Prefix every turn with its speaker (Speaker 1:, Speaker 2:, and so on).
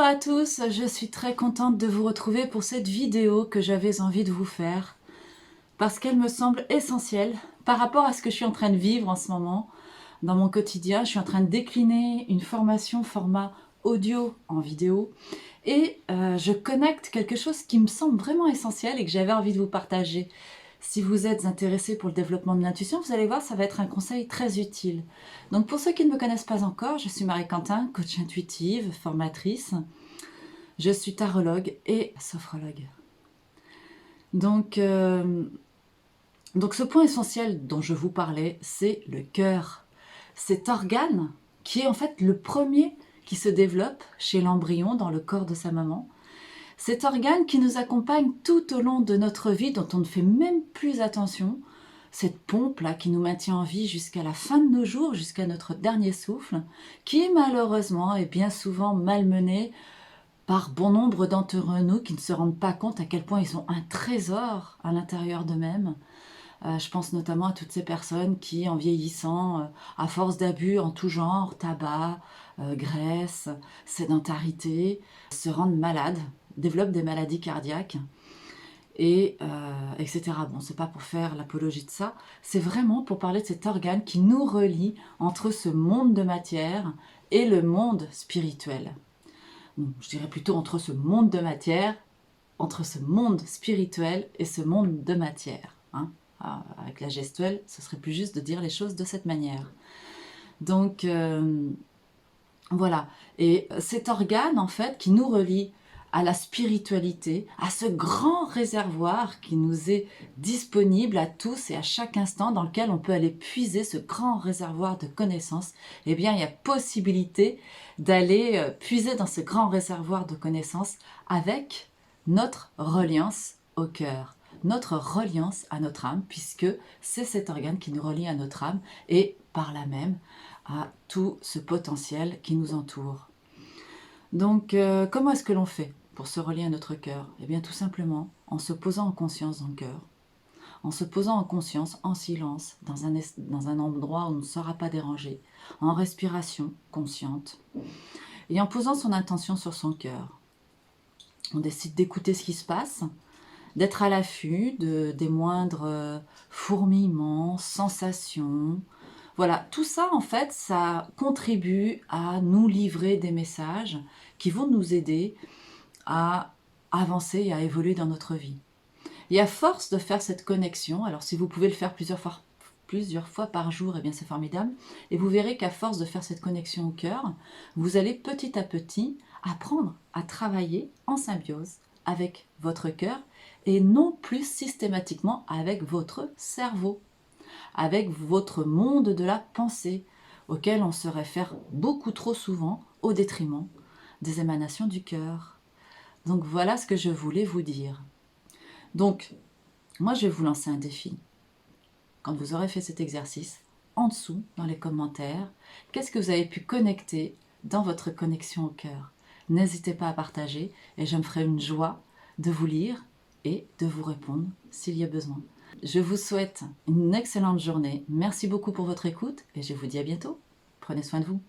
Speaker 1: à tous, je suis très contente de vous retrouver pour cette vidéo que j'avais envie de vous faire parce qu'elle me semble essentielle par rapport à ce que je suis en train de vivre en ce moment dans mon quotidien. Je suis en train de décliner une formation format audio en vidéo et je connecte quelque chose qui me semble vraiment essentiel et que j'avais envie de vous partager. Si vous êtes intéressé pour le développement de l'intuition, vous allez voir, ça va être un conseil très utile. Donc pour ceux qui ne me connaissent pas encore, je suis Marie Quentin, coach intuitive, formatrice. Je suis tarologue et sophrologue. Donc ce point essentiel dont je vous parlais, c'est le cœur. Cet organe qui est en fait le premier qui se développe chez l'embryon dans le corps de sa maman. Cet organe qui nous accompagne tout au long de notre vie, dont on ne fait même plus attention. Cette pompe-là qui nous maintient en vie jusqu'à la fin de nos jours, jusqu'à notre dernier souffle, qui malheureusement est bien souvent malmenée par bon nombre d'entre nous qui ne se rendent pas compte à quel point ils ont un trésor à l'intérieur d'eux-mêmes. Je pense notamment à toutes ces personnes qui, en vieillissant, à force d'abus en tout genre, tabac, graisse, sédentarité, se rendent malades, développent des maladies cardiaques, et etc. Bon, c'est pas pour faire l'apologie de ça, c'est vraiment pour parler de cet organe qui nous relie entre ce monde de matière et le monde spirituel. Bon, je dirais plutôt entre ce monde de matière, entre ce monde spirituel et ce monde de matière. Hein. Avec la gestuelle, ce serait plus juste de dire les choses de cette manière. Donc, voilà. Et cet organe, en fait, qui nous relie à la spiritualité, à ce grand réservoir qui nous est disponible à tous et à chaque instant, dans lequel on peut aller puiser ce grand réservoir de connaissances, eh bien, il y a possibilité d'aller puiser dans ce grand réservoir de connaissances avec notre reliance au cœur, notre reliance à notre âme, puisque c'est cet organe qui nous relie à notre âme et par là même à tout ce potentiel qui nous entoure. Donc, comment est-ce que l'on fait pour se relier à notre cœur? Eh bien, tout simplement en se posant en conscience dans le cœur, en se posant en conscience, en silence, dans un endroit où on ne sera pas dérangé, en respiration consciente, et en posant son intention sur son cœur. On décide d'écouter ce qui se passe, d'être à l'affût des moindres fourmillements, sensations. Voilà, tout ça en fait, ça contribue à nous livrer des messages qui vont nous aider à avancer et à évoluer dans notre vie. Et à force de faire cette connexion, alors si vous pouvez le faire plusieurs fois par jour, eh bien c'est formidable. Et vous verrez qu'à force de faire cette connexion au cœur, vous allez petit à petit apprendre à travailler en symbiose avec votre cœur et non plus systématiquement avec votre cerveau, avec votre monde de la pensée, auquel on se réfère beaucoup trop souvent au détriment des émanations du cœur. Donc voilà ce que je voulais vous dire. Donc, moi je vais vous lancer un défi. Quand vous aurez fait cet exercice, en dessous, dans les commentaires, qu'est-ce que vous avez pu connecter dans votre connexion au cœur? N'hésitez pas à partager et je me ferai une joie de vous lire et de vous répondre s'il y a besoin. Je vous souhaite une excellente journée. Merci beaucoup pour votre écoute et je vous dis à bientôt. Prenez soin de vous.